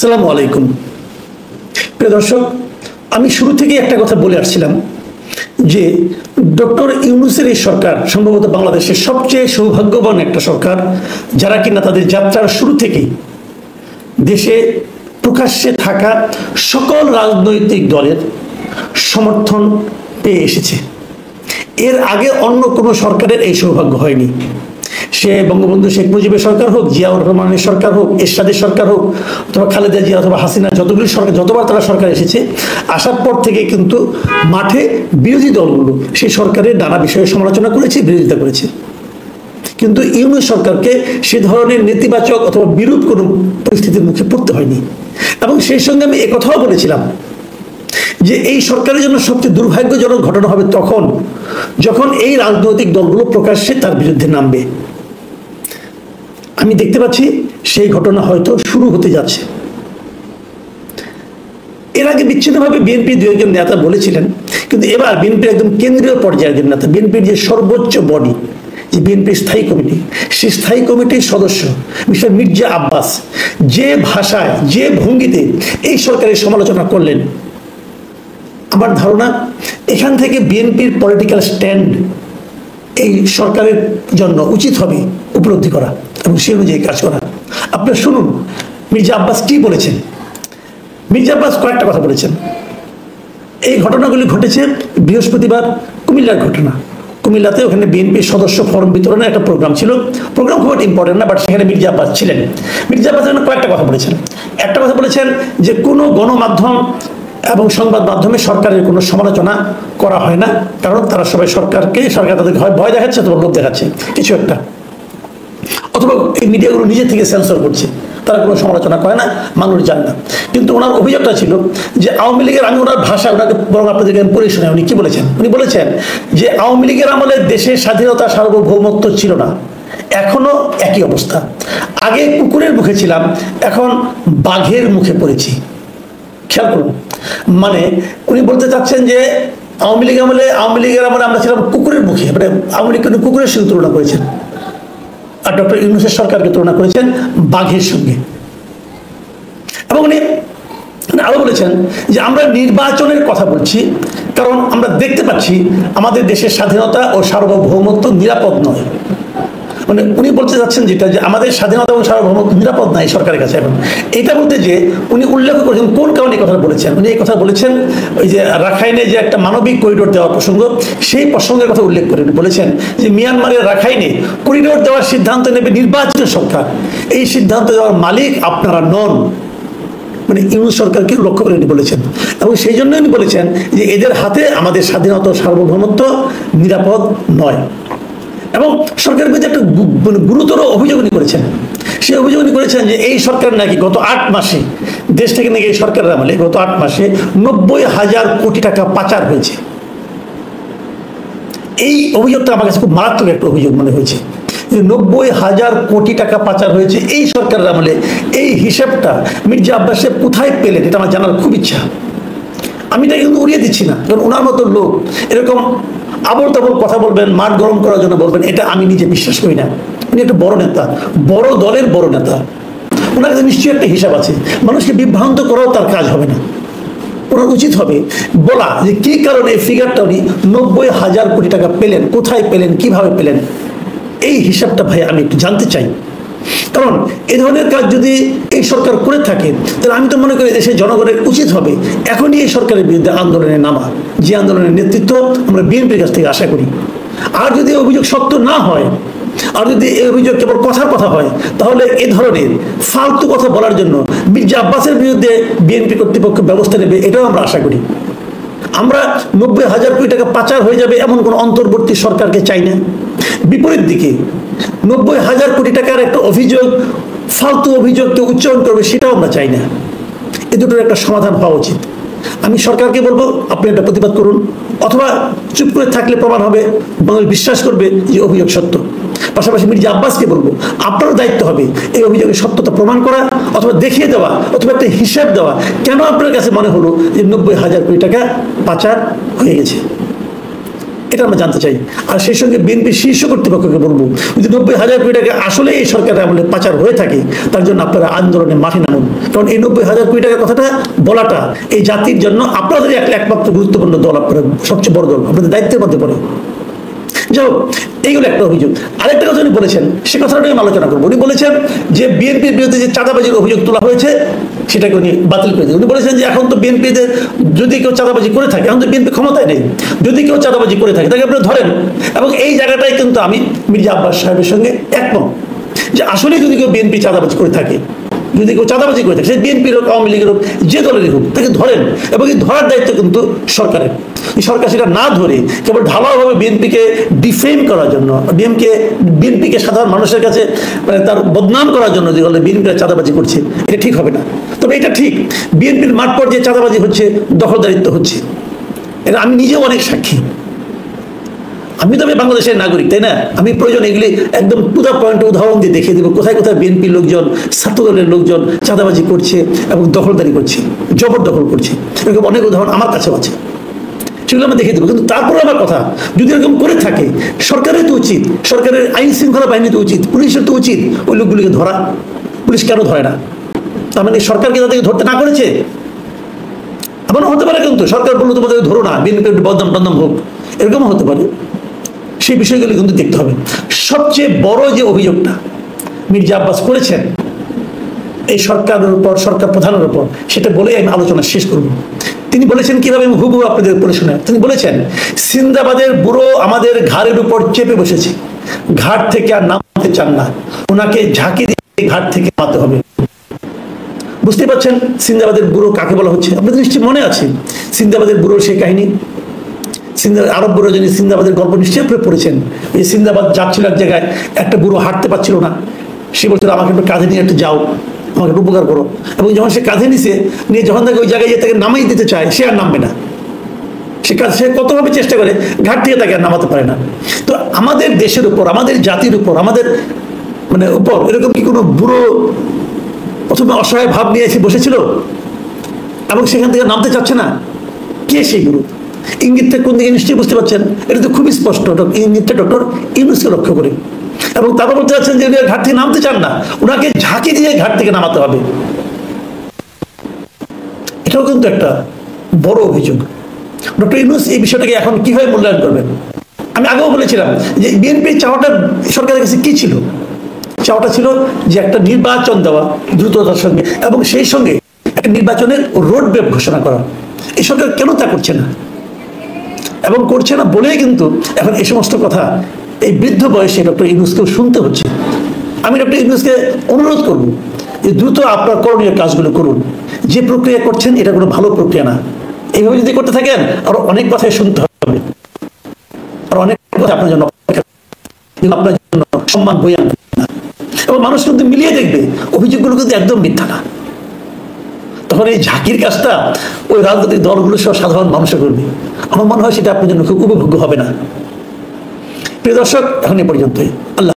আসসালামু আলাইকুম। প্রিয় দর্শক, আমি শুরু থেকেই একটা কথা বলে আসছিলাম যে ডক্টর ইউনূসের এই সরকার সম্ভবত বাংলাদেশের সবচেয়ে সৌভাগ্যবান একটা সরকার, যারা কিনা তাদের যাত্রার শুরু থেকেই দেশে প্রকাশ্যে থাকা সকল রাজনৈতিক দলের সমর্থন পেয়ে এসেছে। এর আগে অন্য কোনো সরকারের এই সৌভাগ্য হয়নি। সে বঙ্গবন্ধু শেখ মুজিবের সরকার হোক, জিয়াউর রহমানের সরকার হোক, এরশাদের সরকার হোক, অথবা খালেদা জিয়া অথবা হাসিনা, যতগুলি সরকার, যতবার তারা সরকার এসেছে, আসার পর থেকে কিন্তু মাঠে বিরোধী দলগুলো সেই সরকারের নানা বিষয়ে সমালোচনা করেছে, বিরোধিতা করেছে। কিন্তু ইউনূস সরকারকে সে ধরনের নেতিবাচক অথবা বিরূপ কোনো পরিস্থিতির মুখে পড়তে হয়নি। এবং সেই সঙ্গে আমি একথাও বলেছিলাম যে এই সরকারের জন্য সবচেয়ে দুর্ভাগ্যজনক ঘটনা হবে তখন যখন এই রাজনৈতিক দলগুলো প্রকাশ্যে তার বিরুদ্ধে নামবে। আমি দেখতে পাচ্ছি সেই ঘটনা হয়তো শুরু হতে যাচ্ছে। এর আগে বিচ্ছিন্নভাবে বিএনপি দু একজন নেতা বলেছিলেন, কিন্তু এবার বিএনপির একদম কেন্দ্রীয় পর্যায়ের একজন নেতা, বিএনপির যে সর্বোচ্চ বডি, যে বিএনপির স্থায়ী কমিটি, সেই স্থায়ী কমিটির সদস্য মিস্টার মির্জা আব্বাস যে ভাষায়, যে ভঙ্গিতে এই সরকারের সমালোচনা করলেন, আমার ধারণা এখান থেকে বিএনপির পলিটিক্যাল স্ট্যান্ড এই সরকারের জন্য উচিত হবে উপলব্ধি করা এবং সে অনুযায়ী কাজ করা। আপনারা শুনুন মির্জা আব্বাস কি বলেছেন। মির্জা আব্বাস কয়েকটা কথা বলেছেন। এই ঘটনাগুলি ঘটেছে বৃহস্পতিবার, কুমিল্লার ঘটনা। কুমিল্লাতে ওখানে বিএনপির সদস্য ফরম বিতরণের একটা প্রোগ্রাম ছিল। প্রোগ্রাম খুব ইম্পর্টেন্ট না, বাট সেখানে মির্জা আব্বাস ছিলেন। মির্জা আব্বাস কয়েকটা কথা বলেছেন। একটা কথা বলেছেন যে কোনো গণমাধ্যম এবং সংবাদ মাধ্যমে সরকারের কোনো সমালোচনা করা হয় না, কারণ তারা সবাই সরকার তাদেরকে হয় ভয় দেখাচ্ছে অথবা লোভ দেখাচ্ছে কিছু একটা, অথবা এই মিডিয়াগুলো নিজে থেকে সেন্সর করছে, তারা কোনো সমালোচনা করে না, মানুষ জানে না। কিন্তু ওনার অভিযোগটা ছিল যে আওয়ামী লীগের, আমি ওনার ভাষা ওনাকে বরং আপনাদেরকে পড়ে শুনে, উনি কি বলেছেন। উনি বলেছেন যে আওয়ামী লীগের আমলে দেশের স্বাধীনতা, সার্বভৌমত্ব ছিল না, এখনো একই অবস্থা। আগে কুকুরের মুখে ছিলাম, এখন বাঘের মুখে পড়েছি। খেয়াল করুন, মানে উনি বলতে চাচ্ছেন যে আওয়ামী লীগের আমলে আমরা ছিলাম কুকুরের মুখে, মানে আওয়ামী লীগ কিন্তু কুকুরের সঙ্গে তুলনা করেছেন, আর ডক্টর ইউনূসের সরকারকে তুলনা করেছেন বাঘের সঙ্গে। এবং উনি আরো বলেছেন যে আমরা নির্বাচনের কথা বলছি, কারণ আমরা দেখতে পাচ্ছি আমাদের দেশের স্বাধীনতা ও সার্বভৌমত্ব নিরাপদ নয়। মানে উনি বলতে চাচ্ছেন যেটা, যে আমাদের স্বাধীনতা এবং সার্বভৌমত্ব নিরাপদ নাই সরকারের কাছে। এবং এটা বলতে যে উনি উল্লেখ করেছেন কোন কারণে এই কথা বলেছেন। উনি এই কথা বলেছেন ওই যে রাখাইনে যে একটা মানবিক করিডোর দেওয়ার প্রসঙ্গ, সেই প্রসঙ্গের কথা উল্লেখ করে উনি বলেছেন যে মিয়ানমারের রাখাইনে করিডোর দেওয়ার সিদ্ধান্ত নেবে নির্বাচিত সরকার, এই সিদ্ধান্ত দেওয়ার মালিক আপনারা নন। মানে ইউনূস সরকারকে লক্ষ্য করে উনি বলেছেন। এবং সেই জন্য উনি বলেছেন যে এদের হাতে আমাদের স্বাধীনতা ও সার্বভৌমত্ব নিরাপদ নয়। এবং সরকারের বিরুদ্ধে একটা গুরুতর অভিযোগ উনি করেছেন। সেই অভিযোগ উনি করেছেন যে এই সরকার নাকি গত 8 মাসে দেশ থেকে নাকি এই সরকারের আমলে গত 8 মাসে 90,000 কোটি টাকা পাচার হয়েছে। এই অভিযোগটা আমার কাছে খুব মারাত্মক একটা অভিযোগ মনে হয়েছে যে 90,000 কোটি টাকা পাচার হয়েছে এই সরকারের আমলে। এই হিসাবটা মির্জা আব্বাস কোথায় পেলেন, এটা আমার জানার খুব ইচ্ছা। আমি এটা কিন্তু উড়িয়ে দিচ্ছি না, কারণ ওনার মতো লোক এরকম আবল তাবল কথা বলবেন, মাঠ গরম করার জন্য বলবেন, এটা আমি নিজে বিশ্বাস করি না। উনি একটা বড় নেতা, বড় দলের বড় নেতা, ওনার কাছে নিশ্চয়ই একটা হিসাব আছে। মানুষকে বিভ্রান্ত করাও তার কাজ হবে না। ওনার উচিত হবে বলা যে কি কারণে এই ফিগারটা উনি 90,000 কোটি টাকা পেলেন, কোথায় পেলেন, কিভাবে পেলেন। এই হিসাবটা ভাই আমি একটু জানতে চাই। কারণ এই ধরনের কাজ যদি এই সরকার করে থাকে, তাহলে আমি তো মনে করি দেশের জনগণের উচিত হবে এখনই এই সরকারের বিরুদ্ধে আন্দোলনে নামা, যে আন্দোলনের নেতৃত্ব আমরা বিএনপির কাছ থেকে আশা করি। আর যদি অভিযোগ সত্য না হয়, আর যদি এই অভিযোগ কেবল কথার কথা হয়, তাহলে এ ধরনের ফালতু কথা বলার জন্য মির্জা আব্বাসের বিরুদ্ধে বিএনপি কর্তৃপক্ষ ব্যবস্থা নেবে, এটাও আমরা আশা করি। আমরা 90,000 কোটি টাকা পাচার হয়ে যাবে এমন কোন অন্তর্বর্তী সরকারকে চাই না। বিপরীত দিকে 90,000 কোটি টাকার একটা অভিযোগ, ফালতু অভিযোগকে উচ্চারণ করবে, সেটাও আমরা চাই না। এ দুটোর একটা সমাধান হওয়া উচিত। আমি সরকারকে বলবো আপনি একটা প্রতিবাদ করুন, অথবা চুপ করে থাকলে প্রমাণ হবে, মানুষ বিশ্বাস করবে যে অভিযোগ সত্য। পাশাপাশি মির্জা আব্বাসকে বলবো আপনারও দায়িত্ব হবে এই অভিযোগের সত্যতা প্রমাণ করা, অথবা দেখিয়ে দেওয়া, অথবা একটা হিসাব দেওয়া কেন আপনার কাছে মনে হলো যে 90,000 কোটি টাকা পাচার হয়ে গেছে। এটা আমরা জানতে চাই। আর সেই সঙ্গে বিএনপি শীর্ষ কর্তৃপক্ষকে বলবো, যদি 90,000 কোটি টাকা আসলে এই সরকারের আমলে পাচার হয়ে থাকে, তার জন্য আপনারা আন্দোলনে মাঠে নামুন। কারণ এই 90,000 কোটি টাকার কথাটা বলাটা এই জাতির জন্য আপনাদের একমাত্র গুরুত্বপূর্ণ দল, আপনারা সবচেয়ে বড় দল, আপনাদের দায়িত্বের মধ্যে পড়ে। যাই হোক, এইগুলো একটা অভিযোগ। আরেকটা কথা উনি বলেছেন, সে কথাটা আমি আলোচনা করবো। উনি বলেছেন যে বিএনপির বিরুদ্ধে যে চাঁদাবাজির অভিযোগ তোলা হয়েছে সেটাকে উনি বাতিল করে দেন। উনি বলেছেন যে এখন তো বিএনপিতে যদি কেউ চাঁদাবাজি করে থাকে, এখন তো বিএনপি ক্ষমতায় নেই, যদি কেউ চাঁদাবাজি করে থাকে তাকে আপনারা ধরেন। এবং এই জায়গাটাই কিন্তু আমি মির্জা আব্বাস সাহেবের সঙ্গে একমত, যে আসলে যদি কেউ বিএনপি চাঁদাবাজি করে থাকে, যদি কেউ চাঁদাবাজি করে থাকে, সে বিএনপির হোক, আওয়ামী লীগের হোক, যে দলেরই হোক, তাকে ধরেন। এবং এই ধরার দায়িত্ব কিন্তু সরকারের। সরকার সেটা না ধরে কেবল ঢালাওভাবে বিএনপিকে ডিফেম করার জন্য, বিএনপিকে সাধারণ মানুষের কাছে মানে তার বদনাম করার জন্য যে বলে বিএনপিরা চাঁদাবাজি করছে, এটা ঠিক হবে না। তবে এটা ঠিক, বিএনপির মাঠ পর্যায়ে চাঁদাবাজি হচ্ছে, দখলদারিত্ব হচ্ছে, এটা আমি নিজেও অনেক সাক্ষী। আমি তো বাংলাদেশের নাগরিক, তাই না? আমি প্রয়োজন এগুলি একদম টু দ্য পয়েন্টে উদাহরণ দিয়ে দেখিয়ে দেবো কোথায় কোথায় বিএনপির লোকজন, ছাত্রদলের লোকজন চাঁদাবাজি করছে এবং দখলদারি করছে, জবরদখল করছে। এরকম অনেক উদাহরণ আমার কাছেও আছে, সেগুলো আমরা দেখিয়ে দেবো। কিন্তু তারপরে আমার কথা, যদি এরকম করে থাকে, সরকারের তো উচিত, সরকারের আইন শৃঙ্খলা বাহিনী তো উচিত, পুলিশের তো উচিত ওই লোকগুলিকে ধরা। পুলিশ কেন ধরে না? তার মানে সরকারকে তাদেরকে ধরতে না করেছে? এমনও হতে পারে কিন্তু সরকার বললো তোমাদের ধরো না, বিএনপির বদনাম টদনাম হোক, এরকমও হতে পারে। সেই বিষয়গুলো কিন্তু দেখতে হবে। সবচেয়ে বড় যে অভিযোগটা মির্জা আব্বাস করেছেন এই সরকারের উপর, সরকার প্রধানের উপর, সেটা বলেই আমি আলোচনা শেষ করব। তিনি বলেছেন কিভাবে, আমি হুবহু আপনাদের পড়ে শোনাই। তিনি বলেছেন, সিন্দাবাদের বুড়ো আমাদের ঘাড়ের উপর চেপে বসেছে, ঘাট থেকে আর নামতে চান না, ওনাকে ঝাঁকি দিয়ে ঘাট থেকে নামতে হবে। বুঝতে পারছেন সিন্দাবাদের বুড়ো কাকে বলা হচ্ছে? আপনাদের নিশ্চয়ই মনে আছে সিন্দাবাদের বুড়োর সেই কাহিনী। আরব বুড়ো যিনি সিন্দাবাদের গল্প নিশ্চয়ই আপনি পড়েছেন। এই সিন্দাবাদ যাচ্ছিল এক জায়গায়, একটা বুড়ো হাঁটতে পারছিল না, সে বলছিল আমাকে একটু কাঁধে নিয়ে একটু যাও, আমাকে একটু উপকার করো। এবং যখন সে কাঁধে নিয়ে যখন তাকে ওই জায়গায় তাকে নামাই দিতে চায়, সে আর নামবে না। সে কতভাবে চেষ্টা করে, ঘাট থেকে তাকে আর নামাতে পারে না। তো আমাদের দেশের উপর, আমাদের জাতির উপর, আমাদের মানে উপর এরকম কি কোনো বুড়ো প্রথমে অসহায় ভাব নিয়ে এসে বসেছিল এবং সেখান থেকে নামতে চাচ্ছে না? কে সেই গুরু? ইঙ্গিতটা কোন দিকে নিশ্চয়ই বুঝতে পারছেন। এটা তো খুবই স্পষ্ট, ইঙ্গিতটা ডক্টর ইউনূসকে লক্ষ্য করে। এবং তারপর বলতে চাচ্ছেন যে ঘাট থেকে নামতে চান না, ওনাকে ঝাঁকি দিয়ে ঘাট থেকে নামাতে হবে। এটাও কিন্তু একটা বড় অভিযোগ। ডক্টর ইউনূস এই বিষয়টাকে এখন কিভাবে মূল্যায়ন করবেন? আমি আগেও বলেছিলাম যে বিএনপির চাওয়াটা সরকারের কাছে কি ছিল? চাওয়াটা ছিল যে একটা নির্বাচন দেওয়া দ্রুততার সঙ্গে, এবং সেই সঙ্গে একটা নির্বাচনের রোড ম্যাপ ঘোষণা করা। এই সরকার কেন তা করছে না? এবং করছে না বলেই কিন্তু এখন এই সমস্ত কথা এই বৃদ্ধ বয়সে ডক্টর ইউনূসকেও শুনতে হচ্ছে। আমি ডক্টর ইউনূসকে অনুরোধ করব যে দ্রুত আপনার করণীয় কাজগুলো করুন। যে প্রক্রিয়া করছেন এটা কোনো ভালো প্রক্রিয়া না। এইভাবে যদি করতে থাকেন আরো অনেক কথাই শুনতে হবে, আর অনেক কথা আপনার জন্য আপনার জন্য সম্মান বই আনবে না। এবং মানুষ কিন্তু মিলিয়ে দেখবে অভিযোগগুলো কিন্তু একদম মিথ্যা না। তখন এই ঝাঁকির কাজটা ওই রাজনৈতিক দলগুলো সব সাধারণ মানুষে করবে। আমার মনে হয় সেটা আপনার জন্য খুব উপভোগ্য হবে না। প্রিয় দর্শক, এখন এ পর্যন্তই। আল্লাহ।